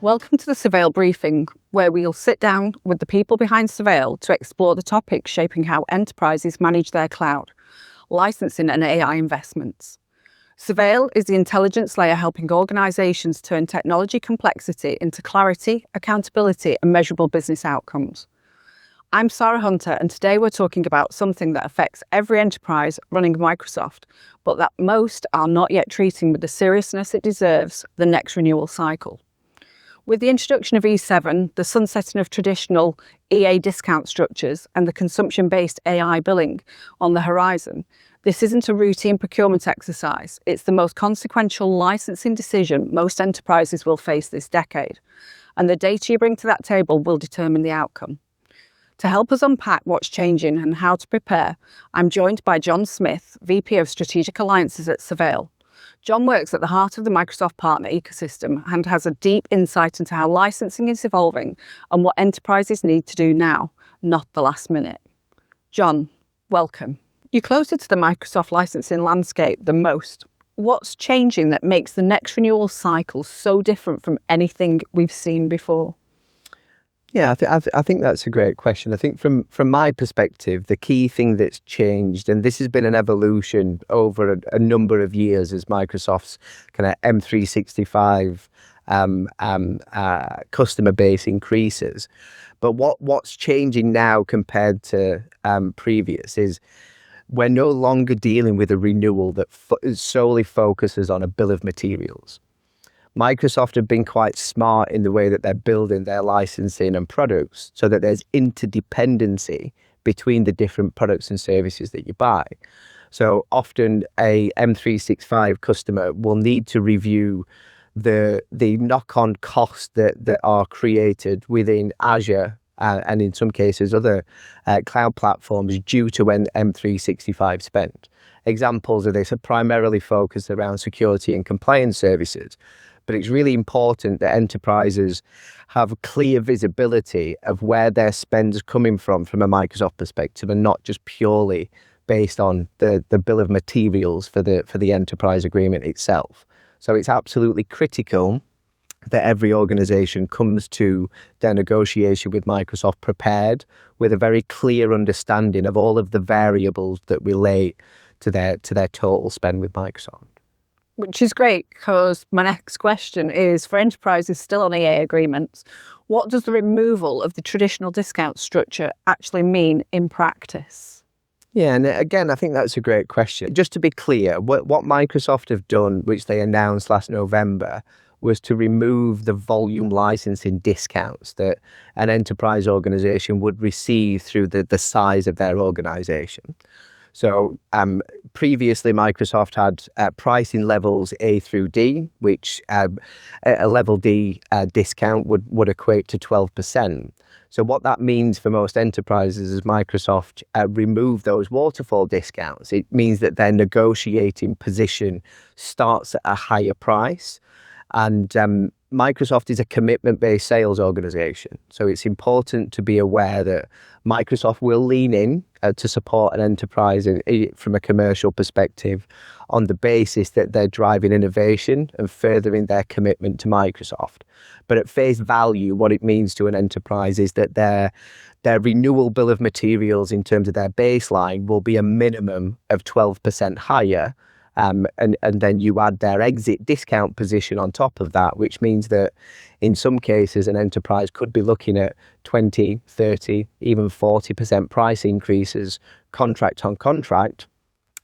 Welcome to the Surveil Briefing, where we'll sit down with the people behind Surveil to explore the topics shaping how enterprises manage their cloud, licensing and AI investments. Surveil is the intelligence layer helping organisations turn technology complexity into clarity, accountability and measurable business outcomes. I'm Sarah Hunter, and today we're talking about something that affects every enterprise running Microsoft, but that most are not yet treating with the seriousness it deserves: the next renewal cycle. With the introduction of E7, the sunsetting of traditional EA discount structures and the consumption-based AI billing on the horizon, this isn't a routine procurement exercise. It's the most consequential licensing decision most enterprises will face this decade, and the data you bring to that table will determine the outcome. To help us unpack what's changing and how to prepare, I'm joined by John Smith, VP of Strategic Alliances at Surveil. John works at the heart of the Microsoft partner ecosystem and has a deep insight into how licensing is evolving and what enterprises need to do now, not the last minute. John, welcome. You're closer to the Microsoft licensing landscape than most. What's changing that makes the next renewal cycle so different from anything we've seen before? Yeah, I think that's a great question. I think from my perspective, the key thing that's changed, and this has been an evolution over a number of years as Microsoft's kind of M365 customer base increases. But what's changing now compared to previous is we're no longer dealing with a renewal that solely focuses on a bill of materials. Microsoft have been quite smart in the way that they're building their licensing and products so that there's interdependency between the different products and services that you buy. So often a M365 customer will need to review the knock-on costs that are created within Azure and in some cases other cloud platforms due to when M365 spent. Examples of this are primarily focused around security and compliance services. But it's really important that enterprises have clear visibility of where their spend is coming from a Microsoft perspective, and not just purely based on the bill of materials for the enterprise agreement itself. So it's absolutely critical that every organization comes to their negotiation with Microsoft prepared with a very clear understanding of all of the variables that relate to their total spend with Microsoft. Which is great, because my next question is, for enterprises still on EA agreements, what does the removal of the traditional discount structure actually mean in practice? Yeah, and again, I think that's a great question. Just to be clear, what Microsoft have done, which they announced last November, was to remove the volume licensing discounts that an enterprise organization would receive through the size of their organization. So previously, Microsoft had pricing levels A through D, which a level D discount would equate to 12%. So what that means for most enterprises is Microsoft remove those waterfall discounts. It means that their negotiating position starts at a higher price. And Microsoft is a commitment-based sales organization. So it's important to be aware that Microsoft will lean in to support an enterprise from a commercial perspective on the basis that they're driving innovation and furthering their commitment to Microsoft. But at face value, what it means to an enterprise is that their renewal bill of materials in terms of their baseline will be a minimum of 12% higher. And then you add their exit discount position on top of that, which means that in some cases an enterprise could be looking at 20, 30, even 40% price increases contract on contract.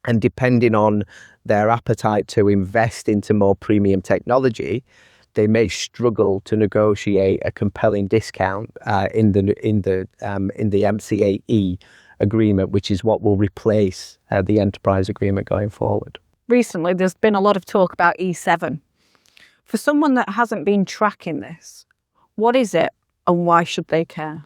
And depending on their appetite to invest into more premium technology, they may struggle to negotiate a compelling discount in the MCA-E agreement, which is what will replace the enterprise agreement going forward. Recently, there's been a lot of talk about E7. For someone that hasn't been tracking this, what is it and why should they care?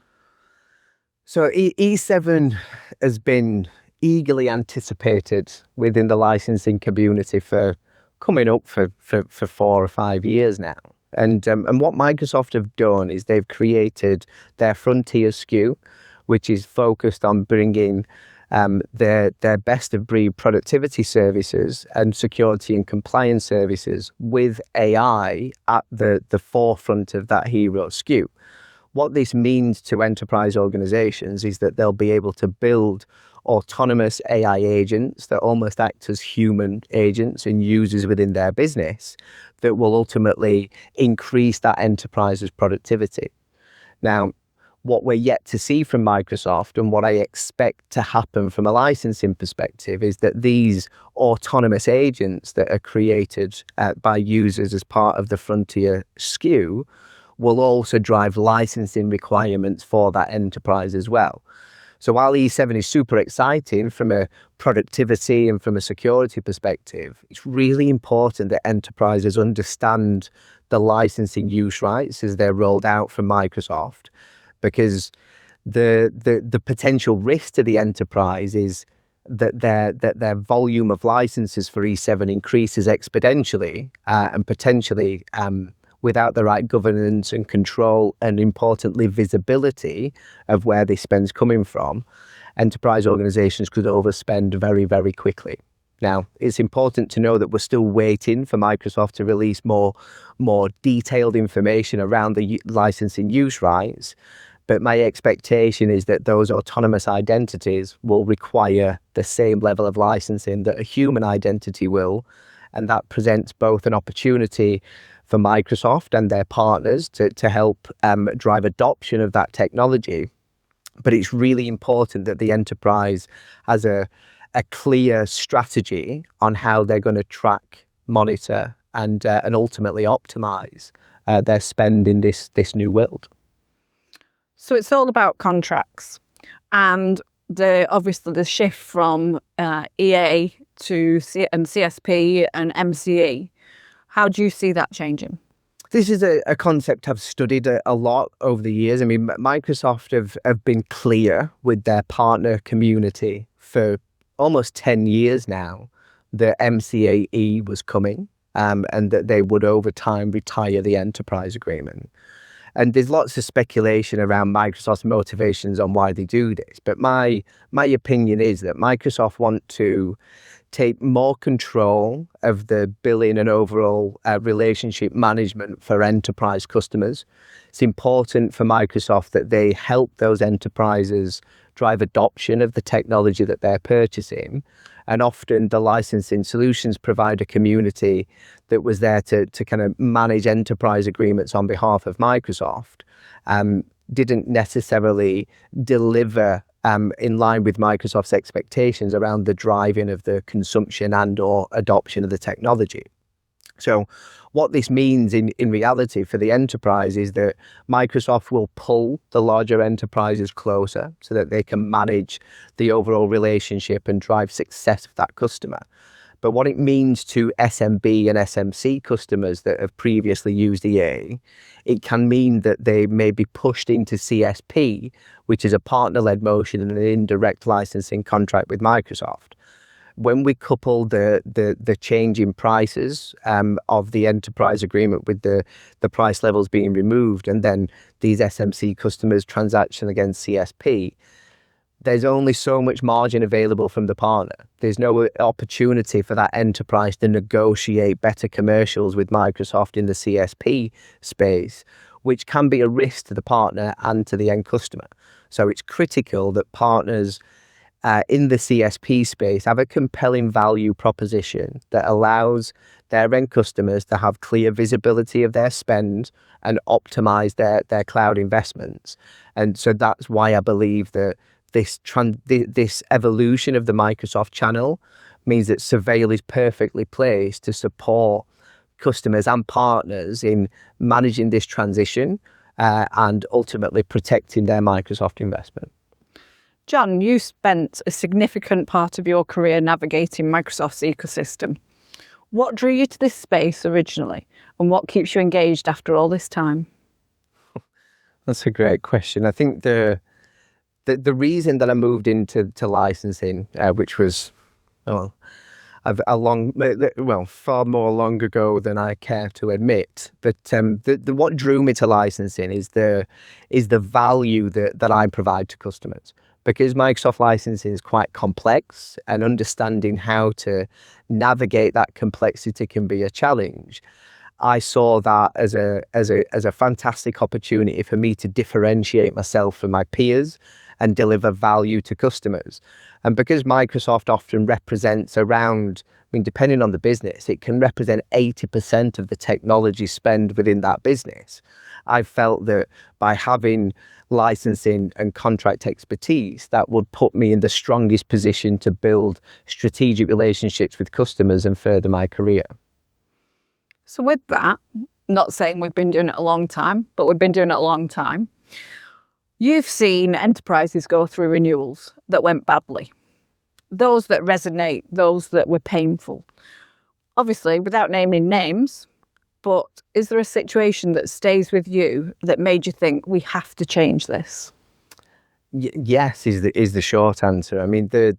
So E7 has been eagerly anticipated within the licensing community for coming up for 4 or 5 years now. And what Microsoft have done is they've created their Frontier SKU, which is focused on bringing their best of breed productivity services and security and compliance services with AI at the forefront of that hero SKU. What this means to enterprise organizations is that they'll be able to build autonomous AI agents that almost act as human agents and users within their business that will ultimately increase that enterprise's productivity. Now, what we're yet to see from Microsoft and what I expect to happen from a licensing perspective is that these autonomous agents that are created by users as part of the Frontier SKU will also drive licensing requirements for that enterprise as well. So while E7 is super exciting from a productivity and from a security perspective, it's really important that enterprises understand the licensing use rights as they're rolled out from Microsoft, because the potential risk to the enterprise is that their volume of licenses for E7 increases exponentially and potentially without the right governance and control and, importantly, visibility of where this spend's coming from, enterprise organizations could overspend very, very quickly. Now, it's important to know that we're still waiting for Microsoft to release more detailed information around the licensing use rights, but my expectation is that those autonomous identities will require the same level of licensing that a human identity will, and that presents both an opportunity for Microsoft and their partners to help drive adoption of that technology. But it's really important that the enterprise has a clear strategy on how they're going to track, monitor, and ultimately optimize their spend in this new world. So it's all about contracts, and obviously the shift from EA to CSP and MCE. How do you see that changing? This is a concept I've studied a lot over the years. I mean, Microsoft have been clear with their partner community for almost 10 years now that MCA-E was coming and that they would over time retire the enterprise agreement. And there's lots of speculation around Microsoft's motivations on why they do this. But my opinion is that Microsoft want to take more control of the billing and overall relationship management for enterprise customers. It's important for Microsoft that they help those enterprises drive adoption of the technology that they're purchasing. And often the licensing solutions provider community that was there to kind of manage enterprise agreements on behalf of Microsoft didn't necessarily deliver in line with Microsoft's expectations around the driving of the consumption and or adoption of the technology. So what this means in reality for the enterprise is that Microsoft will pull the larger enterprises closer so that they can manage the overall relationship and drive success of that customer. But what it means to SMB and SMC customers that have previously used EA, it can mean that they may be pushed into CSP, which is a partner-led motion and an indirect licensing contract with Microsoft. When we couple the change in prices of the enterprise agreement with the price levels being removed, and then these SMC customers transaction against CSP, there's only so much margin available from the partner. There's no opportunity for that enterprise to negotiate better commercials with Microsoft in the CSP space, which can be a risk to the partner and to the end customer. So it's critical that partners in the CSP space have a compelling value proposition that allows their end customers to have clear visibility of their spend and optimize their cloud investments. And so that's why I believe that this evolution of the Microsoft channel means that Surveil is perfectly placed to support customers and partners in managing this transition and ultimately protecting their Microsoft investment. John, you spent a significant part of your career navigating Microsoft's ecosystem. What drew you to this space originally, and what keeps you engaged after all this time? That's a great question. I think the reason that I moved into licensing, which was far more long ago than I care to admit, but what drew me to licensing is the value that I provide to customers. because Microsoft licensing is quite complex and understanding how to navigate that complexity can be a challenge. I saw that as a fantastic opportunity for me to differentiate myself from my peers and deliver value to customers. And because Microsoft often represents around, I mean, depending on the business, it can represent 80% of the technology spend within that business. I felt that by having licensing and contract expertise, that would put me in the strongest position to build strategic relationships with customers and further my career. So with that, not saying we've been doing it a long time, but we've been doing it a long time. You've seen enterprises go through renewals that went badly. Those that resonate, those that were painful. Obviously, without naming names, but is there a situation that stays with you that made you think we have to change this? Yes, is the short answer. I mean, to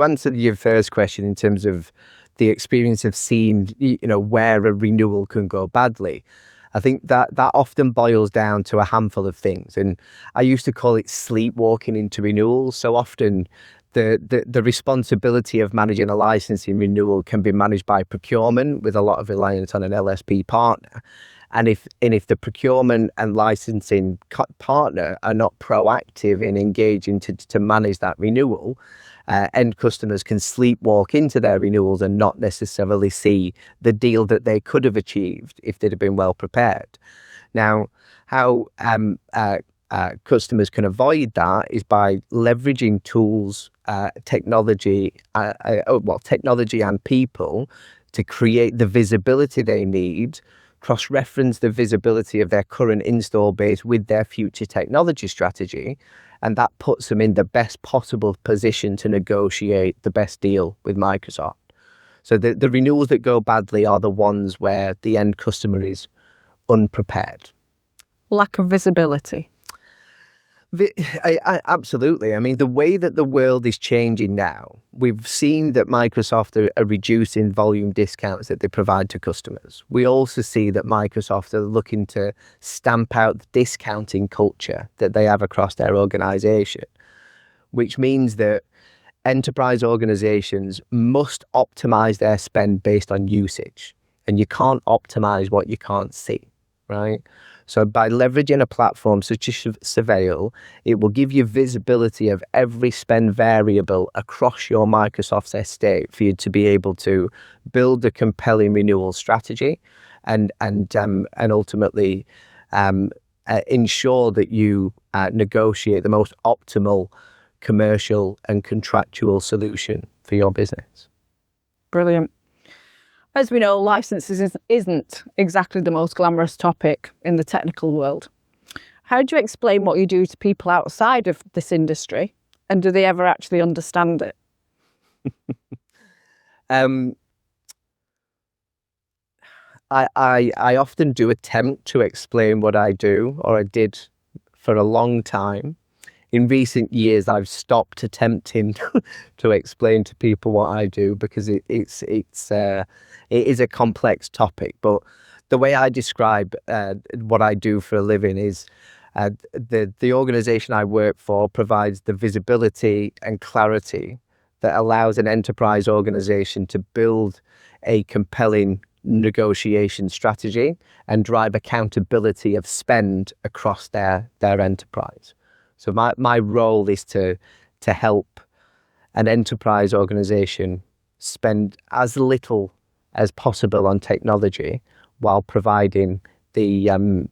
answer your first question in terms of the experience of seeing, where a renewal can go badly, I think that often boils down to a handful of things. And I used to call it sleepwalking into renewals. So often the responsibility of managing a licensing renewal can be managed by procurement with a lot of reliance on an LSP partner. And if the procurement and licensing partner are not proactive in engaging to manage that renewal, end customers can sleepwalk into their renewals and not necessarily see the deal that they could have achieved if they'd have been well prepared. Now, how customers can avoid that is by leveraging tools, technology and people to create the visibility they need, cross-reference the visibility of their current install base with their future technology strategy, and that puts them in the best possible position to negotiate the best deal with Microsoft. So the renewals that go badly are the ones where the end customer is unprepared. Lack of visibility. Absolutely. I mean, the way that the world is changing now, we've seen that Microsoft are reducing volume discounts that they provide to customers. We also see that Microsoft are looking to stamp out the discounting culture that they have across their organization, which means that enterprise organizations must optimize their spend based on usage. And you can't optimize what you can't see, right? So by leveraging a platform such as Surveil, it will give you visibility of every spend variable across your Microsoft's estate for you to be able to build a compelling renewal strategy and ultimately ensure that you negotiate the most optimal commercial and contractual solution for your business. Brilliant. As we know, licenses isn't exactly the most glamorous topic in the technical world. How do you explain what you do to people outside of this industry, and do they ever actually understand it? I often do attempt to explain what I do, or I did for a long time. In recent years, I've stopped attempting to explain to people what I do because it is a complex topic. But the way I describe what I do for a living is the organization I work for provides the visibility and clarity that allows an enterprise organization to build a compelling negotiation strategy and drive accountability of spend across their enterprise. So my role is to help an enterprise organization spend as little as possible on technology while providing the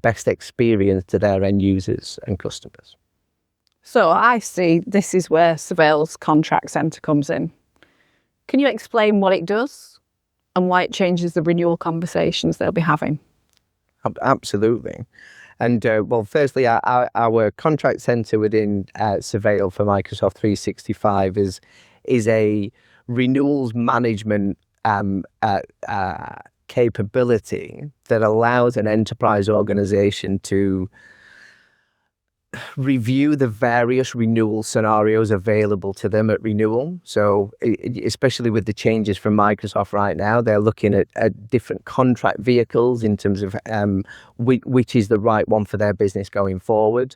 best experience to their end users and customers. So I see this is where Surveil's Contract Centre comes in. Can you explain what it does and why it changes the renewal conversations they'll be having? Absolutely. And firstly, our Contract Centre within Surveil for Microsoft 365 is a renewals management capability that allows an enterprise organization to review the various renewal scenarios available to them at renewal. So especially with the changes from Microsoft right now, they're looking at different contract vehicles in terms of which is the right one for their business going forward.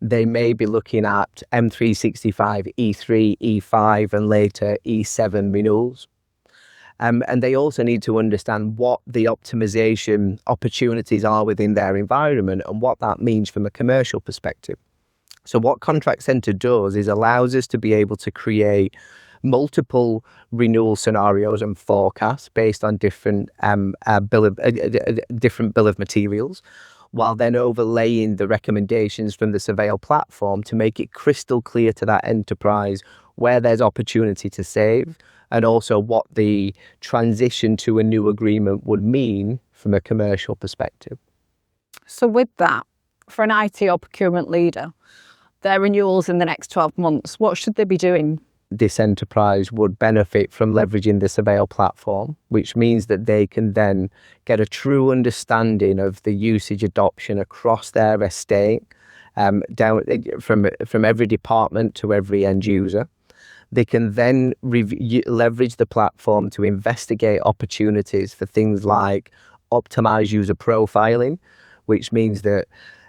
they may be looking at M365, E3, E5, and later E7 renewals. And they also need to understand what the optimization opportunities are within their environment and what that means from a commercial perspective. So what Contract Center does is allows us to be able to create multiple renewal scenarios and forecasts based on different bill of materials, while then overlaying the recommendations from the Surveil platform to make it crystal clear to that enterprise where there's opportunity to save, and also what the transition to a new agreement would mean from a commercial perspective. So with that, for an IT or procurement leader, their renewals in the next 12 months, what should they be doing? This enterprise would benefit from leveraging the Surveil platform, which means that they can then get a true understanding of the usage adoption across their estate, down from every department to every end user. They can then leverage the platform to investigate opportunities for things like optimized user profiling, which means that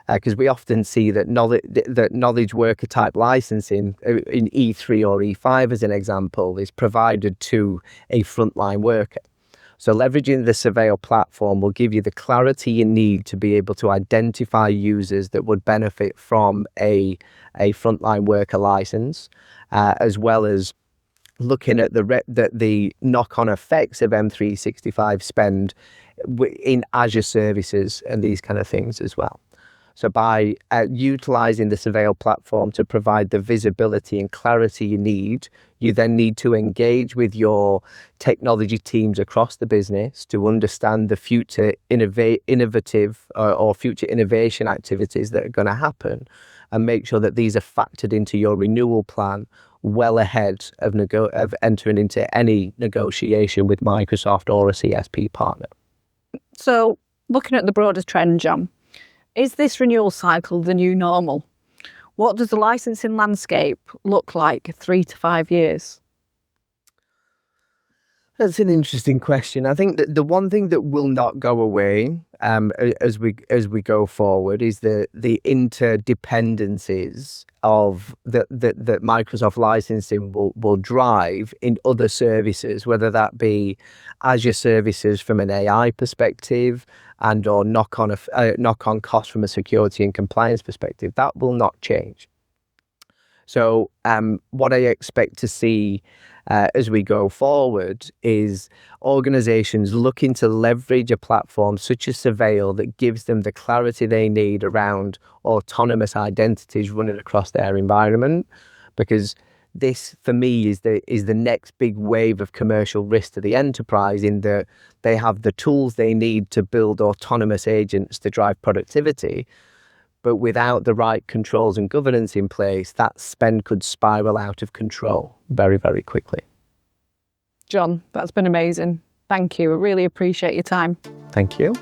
because we often see that knowledge worker type licensing in E3 or E5 as an example is provided to a frontline worker. So leveraging the Surveil platform will give you the clarity you need to be able to identify users that would benefit from a frontline worker license, as well as looking at the knock-on effects of M365 spend in Azure services and these kind of things as well. So by utilizing the Surveil platform to provide the visibility and clarity you need, you then need to engage with your technology teams across the business to understand the future innovative or future innovation activities that are going to happen, and make sure that these are factored into your renewal plan well ahead of entering into any negotiation with Microsoft or a CSP partner. So looking at the broader trend, John, is this renewal cycle the new normal? What does the licensing landscape look like 3 to 5 years? That's an interesting question. I think that the one thing that will not go away as we go forward is the interdependencies of that Microsoft licensing will drive in other services, whether that be Azure services from an AI perspective and or knock on cost from a security and compliance perspective. That will not change. So what I expect to see as we go forward is organizations looking to leverage a platform such as Surveil that gives them the clarity they need around autonomous identities running across their environment, because this, for me, is the next big wave of commercial risk to the enterprise, in that they have the tools they need to build autonomous agents to drive productivity. But without the right controls and governance in place, that spend could spiral out of control very, very quickly. John, that's been amazing. Thank you. I really appreciate your time. Thank you.